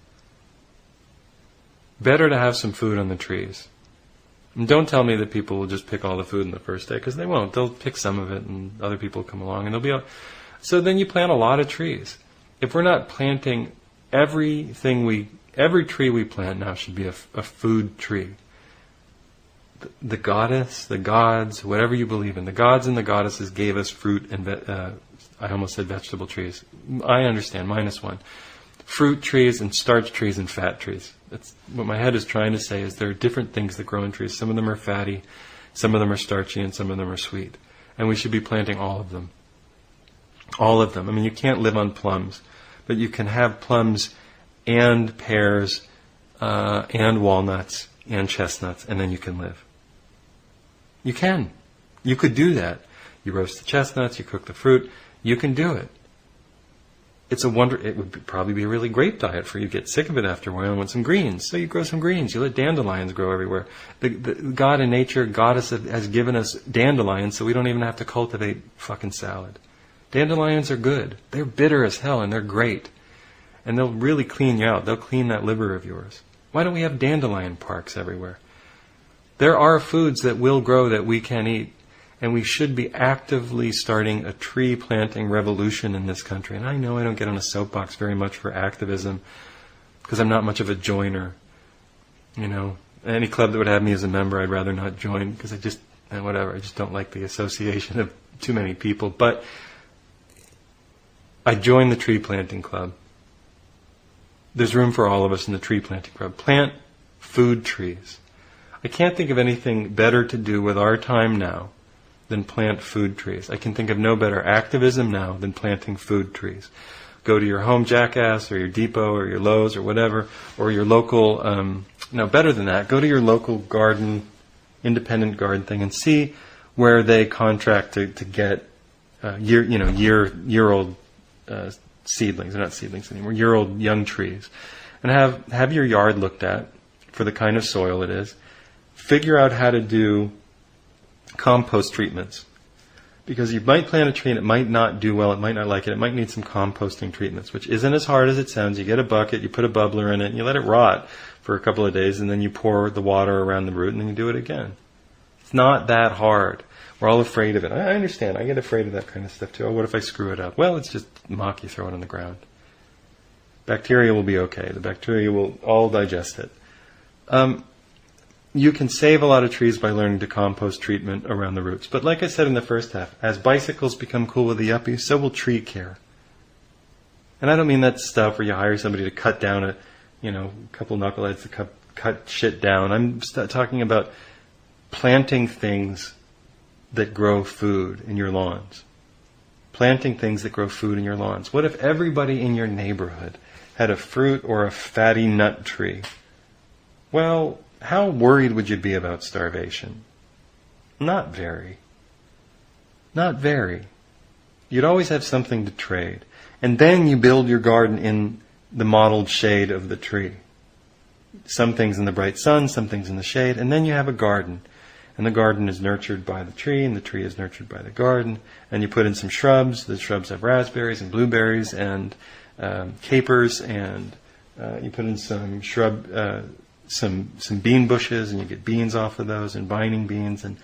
Better to have some food on the trees. And don't tell me that people will just pick all the food in the first day, because they won't. They'll pick some of it, and other people come along, and they'll be... So then you plant a lot of trees. If we're not planting every tree we plant now should be a food tree. The goddess, the gods, whatever you believe in, the gods and the goddesses gave us fruit and I almost said vegetable trees. I understand, -1. Fruit trees and starch trees and fat trees. That's what my head is trying to say, is there are different things that grow in trees. Some of them are fatty, some of them are starchy, and some of them are sweet. And we should be planting all of them. All of them. I mean, you can't live on plums, but you can have plums and pears and walnuts and chestnuts, and then you can live. You can. You could do that. You roast the chestnuts, you cook the fruit, you can do it. It's a wonder. It would probably be a really great diet for you. Get sick of it after a while and want some greens. So you grow some greens. You let dandelions grow everywhere. The God in nature, Goddess has given us dandelions, so we don't even have to cultivate fucking salad. Dandelions are good. They're bitter as hell, and they're great. And they'll really clean you out. They'll clean that liver of yours. Why don't we have dandelion parks everywhere? There are foods that will grow that we can eat. And we should be actively starting a tree planting revolution in this country. And I know I don't get on a soapbox very much for activism because I'm not much of a joiner. You know, any club that would have me as a member, I'd rather not join because I just don't like the association of too many people. But I joined the tree planting club. There's room for all of us in the tree planting club. Plant food trees. I can't think of anything better to do with our time now than plant food trees. I can think of no better activism now than planting food trees. Go to your Home Jackass or your Depot or your Lowe's or whatever, or your local, better than that, go to your local garden, independent garden thing and see where they contract to get year-old seedlings. They're not seedlings anymore, year-old young trees. And have your yard looked at for the kind of soil it is. Figure out how to do compost treatments, because you might plant a tree and it might not do well, it might not like it might need some composting treatments, which isn't as hard as it sounds. You get a bucket, you put a bubbler in it, and you let it rot for a couple of days, and then you pour the water around the root, and then you do it again. It's not that hard. We're all afraid of it. I understand. I get afraid of that kind of stuff too. Oh, what if I screw it up? Well, it's just muck. You throw it on the ground. Bacteria will be okay. The bacteria will all digest it. You can save a lot of trees by learning to compost treatment around the roots. But like I said in the first half, as bicycles become cool with the yuppies, so will tree care. And I don't mean that stuff where you hire somebody to cut down a couple knuckleheads to cut shit down. I'm talking about planting things that grow food in your lawns. Planting things that grow food in your lawns. What if everybody in your neighborhood had a fruit or a fatty nut tree? Well, how worried would you be about starvation? Not very. Not very. You'd always have something to trade. And then you build your garden in the mottled shade of the tree. Some things in the bright sun, some things in the shade, and then you have a garden. And the garden is nurtured by the tree, and the tree is nurtured by the garden. And you put in some shrubs. The shrubs have raspberries and blueberries and capers, and you put in some some bean bushes, and you get beans off of those, and vining beans, and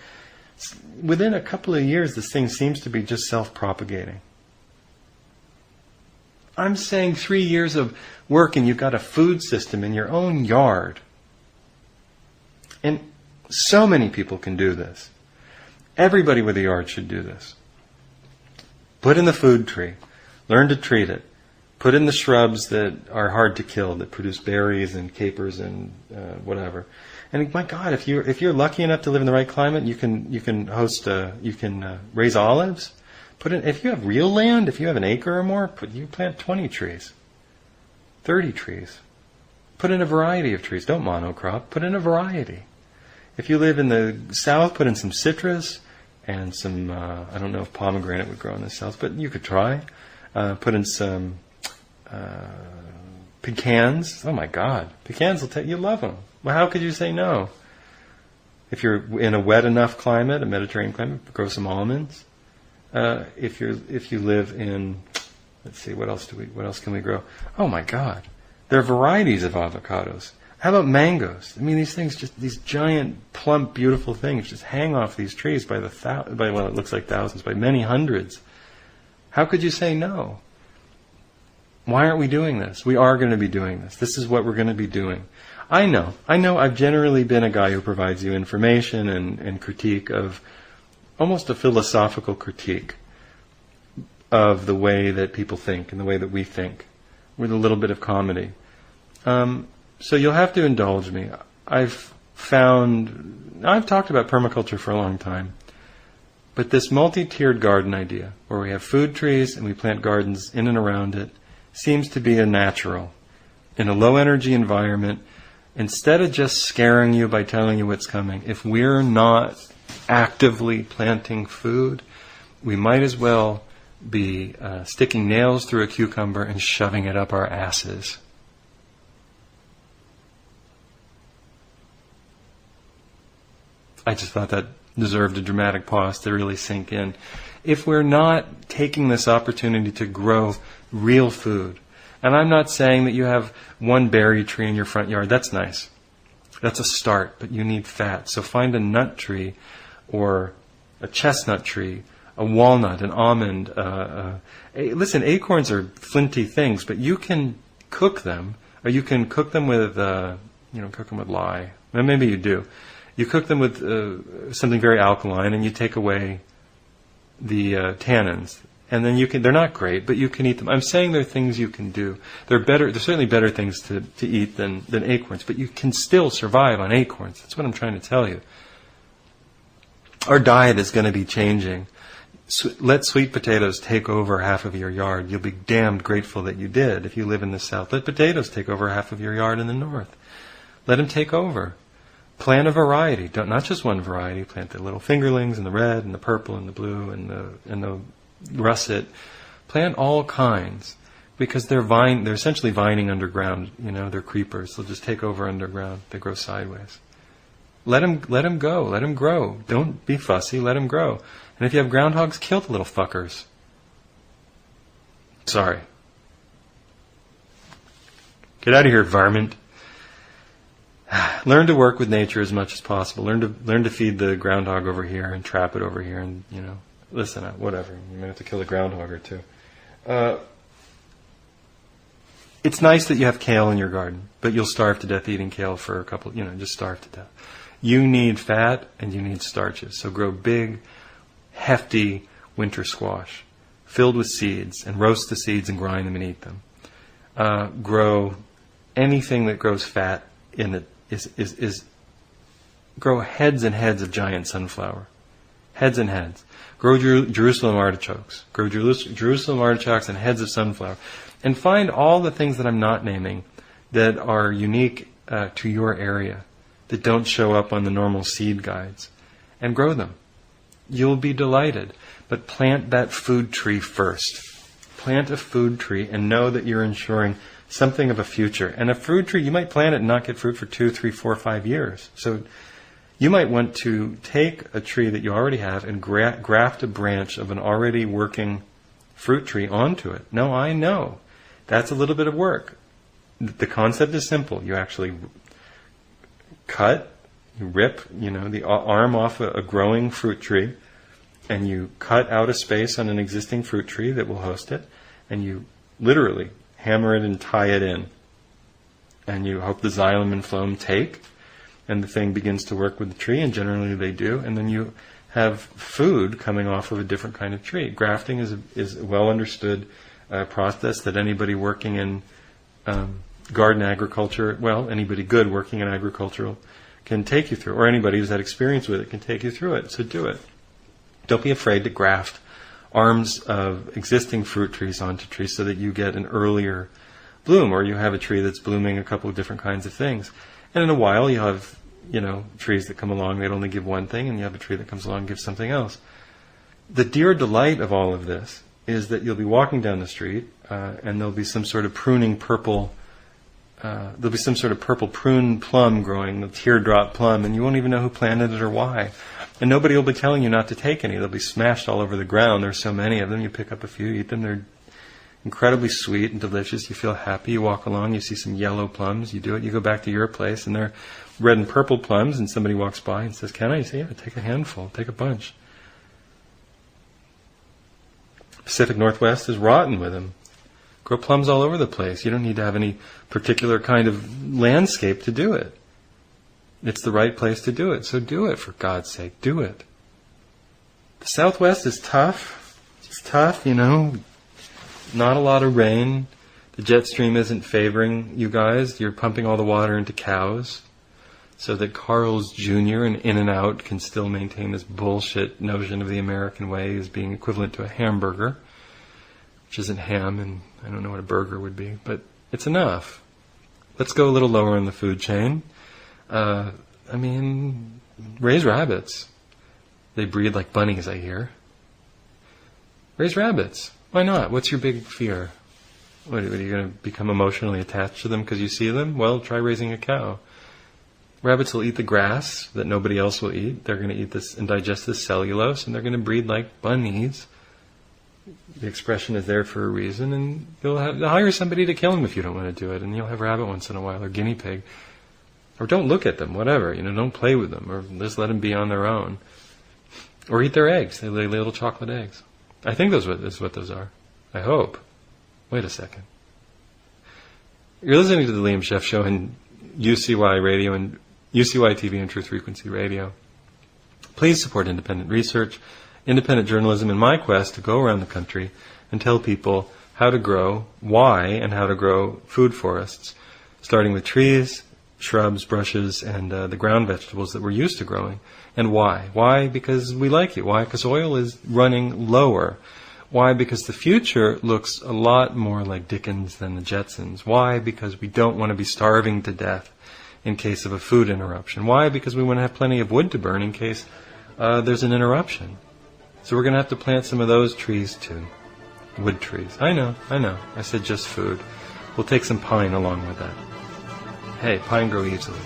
within a couple of years this thing seems to be just self-propagating. I'm saying 3 years of work and you've got a food system in your own yard. And so many people can do this. Everybody with a yard should do this. Put in the food tree. Learn to treat it. Put in the shrubs that are hard to kill, that produce berries and capers and whatever. And my God, if you're lucky enough to live in the right climate, you can raise olives. If you have real land, if you have an acre or more, you plant 20 trees, 30 trees. Put in a variety of trees. Don't monocrop. Put in a variety. If you live in the south, put in some citrus and some. I don't know if pomegranate would grow in the south, but you could try. Put in some. Pecans. Oh my God, pecans you love them. Well, how could you say no? If you're in a wet enough climate, a Mediterranean climate, grow some almonds. If you live in, let's see, what else can we grow? Oh my God, there are varieties of avocados. How about mangoes? I mean, these things, just these giant, plump, beautiful things, just hang off these trees by it looks like thousands, by many hundreds. How could you say no? Why aren't we doing this? We are going to be doing this. This is what we're going to be doing. I know. I've generally been a guy who provides you information and critique of, almost a philosophical critique of the way that people think and the way that we think, with a little bit of comedy. So you'll have to indulge me. I've talked about permaculture for a long time. But this multi-tiered garden idea, where we have food trees and we plant gardens in and around it, seems to be a natural. In a low-energy environment, instead of just scaring you by telling you what's coming, if we're not actively planting food, we might as well be sticking nails through a cucumber and shoving it up our asses. I just thought that deserved a dramatic pause to really sink in. If we're not taking this opportunity to grow real food, and I'm not saying that you have one berry tree in your front yard, that's nice. That's a start, but you need fat. So find a nut tree or a chestnut tree, a walnut, an almond. Listen, acorns are flinty things, but you can cook them, or you can cook them with, cook them with lye. Well, maybe you do. You cook them with something very alkaline, and you take away the tannins. And then they're not great, but you can eat them. I'm saying they're things you can do. They're certainly better things to eat than acorns, but you can still survive on acorns. That's what I'm trying to tell you. Our diet is going to be changing. Let sweet potatoes take over half of your yard. You'll be damned grateful that you did if you live in the South. Let potatoes take over half of your yard in the North. Let them take over. Plant a variety. Not just one variety. Plant the little fingerlings and the red and the purple and the blue and the russet. Plant all kinds, because they're essentially vining underground. They're creepers. They'll just take over underground. They grow sideways. Let them go. Let them grow. Don't be fussy. Let them grow. And if you have groundhogs, kill the little fuckers. Sorry. Get out of here, varmint. Learn to work with nature as much as possible. Learn to feed the groundhog over here and trap it over here, and listen, whatever. You may have to kill a groundhog or two. It's nice that you have kale in your garden, but you'll starve to death eating kale for a couple. Just starve to death. You need fat and you need starches. So grow big, hefty winter squash, filled with seeds, and roast the seeds and grind them and eat them. Grow anything that grows fat in it. Grow heads and heads of giant sunflower. Heads and heads. Grow Jerusalem artichokes. Grow Jerusalem artichokes and heads of sunflower. And find all the things that I'm not naming that are unique to your area, that don't show up on the normal seed guides, and grow them. You'll be delighted. But plant that food tree first. Plant a food tree and know that you're ensuring something of a future. And a fruit tree, you might plant it and not get fruit for 2, 3, 4, 5 years. So you might want to take a tree that you already have and graft a branch of an already working fruit tree onto it. No, I know. That's a little bit of work. The concept is simple. You actually you rip, the arm off a growing fruit tree, and you cut out a space on an existing fruit tree that will host it, and you literally hammer it and tie it in. And you hope the xylem and phloem take, and the thing begins to work with the tree, and generally they do, and then you have food coming off of a different kind of tree. Grafting is a well understood process that anybody working in garden agriculture, anybody good working in agricultural can take you through, or anybody who's had experience with it can take you through it. So do it. Don't be afraid to graft arms of existing fruit trees onto trees so that you get an earlier bloom, or you have a tree that's blooming a couple of different kinds of things. And in a while you have, trees that come along that only give one thing, and you have a tree that comes along and gives something else. The dear delight of all of this is that you'll be walking down the street, and there'll be some sort of purple prune plum growing, the teardrop plum, and you won't even know who planted it or why. And nobody will be telling you not to take any. They'll be smashed all over the ground. There's so many of them. You pick up a few, eat them. They're incredibly sweet and delicious. You feel happy. You walk along, you see some yellow plums. You do it. You go back to your place, and they're red and purple plums, and somebody walks by and says, "Can I?" You say, "Yeah, take a handful. Take a bunch." Pacific Northwest is rotten with them. Grow plums all over the place. You don't need to have any particular kind of landscape to do it. It's the right place to do it. So do it, for God's sake. Do it. The Southwest is tough. It's tough, Not a lot of rain. The jet stream isn't favoring you guys. You're pumping all the water into cows. so that Carl's Jr. and In-N-Out can still maintain this bullshit notion of the American way as being equivalent to a hamburger, which isn't ham, and I don't know what a burger would be, but it's enough. Let's go a little lower in the food chain. Raise rabbits. They breed like bunnies, I hear. Raise rabbits. Why not? What's your big fear? What, are you going to become emotionally attached to them because you see them? Well, try raising a cow. Rabbits will eat the grass that nobody else will eat. They're going to eat this and digest this cellulose, and they're going to breed like bunnies. The expression is there for a reason, and you'll hire somebody to kill them if you don't want to do it, and you'll have rabbit once in a while, or guinea pig. Or don't look at them, whatever. Don't play with them, or just let them be on their own. Or eat their eggs. They lay little chocolate eggs. I think that's what those are. I hope. Wait a second. You're listening to the Liam Scheff Show on UCY Radio and UCY TV and Truth Frequency Radio. Please support independent research, independent journalism in my quest to go around the country and tell people how to grow, why, and how to grow food forests, starting with trees, shrubs, brushes, and the ground vegetables that we're used to growing. And why? Why? Because we like it. Why? Because oil is running lower. Why? Because the future looks a lot more like Dickens than the Jetsons. Why? Because we don't want to be starving to death in case of a food interruption. Why? Because we want to have plenty of wood to burn in case there's an interruption. So we're going to have to plant some of those trees too. Wood trees. I know. I said just food. We'll take some pine along with that. Hey, pine grow easily.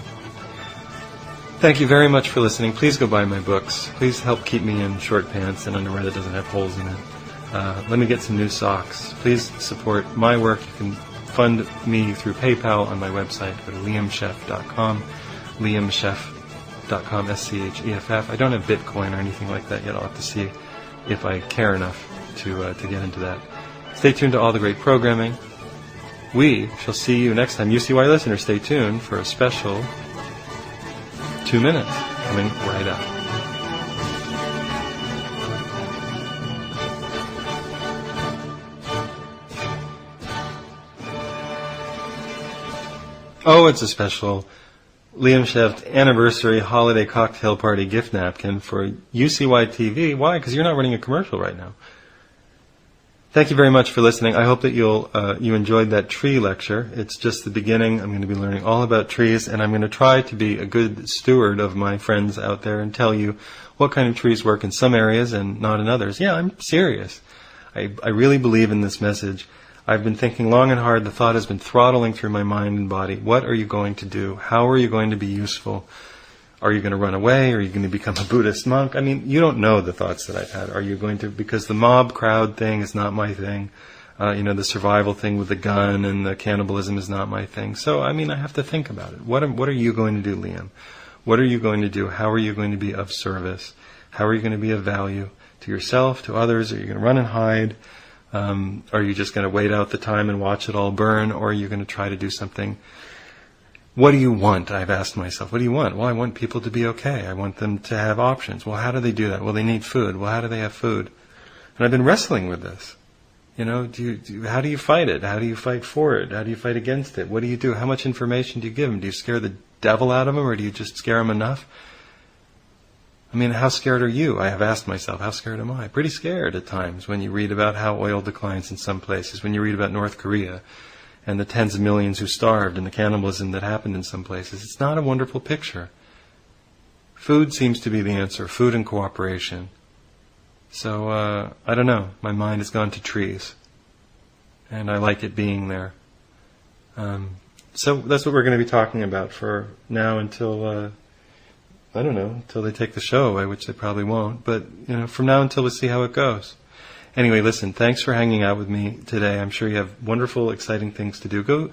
Thank you very much for listening. Please go buy my books. Please help keep me in short pants and underwear that doesn't have holes in it. Let me get some new socks. Please support my work. You can fund me through PayPal on my website. Go to liamscheff.com, liamscheff.com, S-C-H-E-F-F. I don't have Bitcoin or anything like that yet. I'll have to see if I care enough to get into that. Stay tuned to all the great programming. We shall see you next time. UCY listeners, stay tuned for a special 2 minutes coming right up. Oh, it's a special Liam Scheff anniversary holiday cocktail party gift napkin for UCY TV. Why? Because you're not running a commercial right now. Thank you very much for listening. I hope that you enjoyed that tree lecture. It's just the beginning. I'm going to be learning all about trees, and I'm going to try to be a good steward of my friends out there and tell you what kind of trees work in some areas and not in others. Yeah, I'm serious. I really believe in this message. I've been thinking long and hard. The thought has been throttling through my mind and body. What are you going to do? How are you going to be useful? Are you going to run away? Are you going to become a Buddhist monk? I mean, you don't know the thoughts that I've had. Are you going to, because the mob crowd thing is not my thing. The survival thing with the gun and the cannibalism is not my thing. So, I have to think about it. What are you going to do, Liam? What are you going to do? How are you going to be of service? How are you going to be of value to yourself, to others? Are you going to run and hide? Are you just going to wait out the time and watch it all burn? Or are you going to try to do something? What do you want? I've asked myself. What do you want? Well, I want people to be okay. I want them to have options. Well, how do they do that? Well, they need food. Well, how do they have food? And I've been wrestling with this. How do you fight it? How do you fight for it? How do you fight against it? What do you do? How much information do you give them? Do you scare the devil out of them, or do you just scare them enough? How scared are you? I have asked myself, how scared am I? Pretty scared at times when you read about how oil declines in some places, when you read about North Korea and the tens of millions who starved and the cannibalism that happened in some places. It's not a wonderful picture. Food seems to be the answer, food and cooperation. So, I don't know. My mind has gone to trees. And I like it being there. So that's what we're going to be talking about for now until, until they take the show away, which they probably won't. But, from now until we see how it goes. Anyway, listen, thanks for hanging out with me today. I'm sure you have wonderful, exciting things to do. Go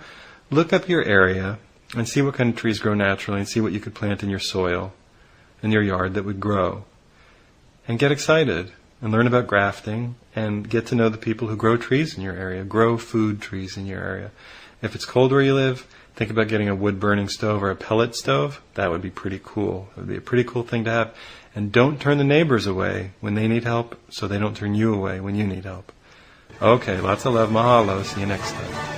look up your area and see what kind of trees grow naturally and see what you could plant in your soil, in your yard that would grow. And get excited and learn about grafting and get to know the people who grow trees in your area, grow food trees in your area. If it's cold where you live, think about getting a wood-burning stove or a pellet stove. That would be pretty cool. It would be a pretty cool thing to have. And don't turn the neighbors away when they need help, so they don't turn you away when you need help. Okay, lots of love. Mahalo. See you next time.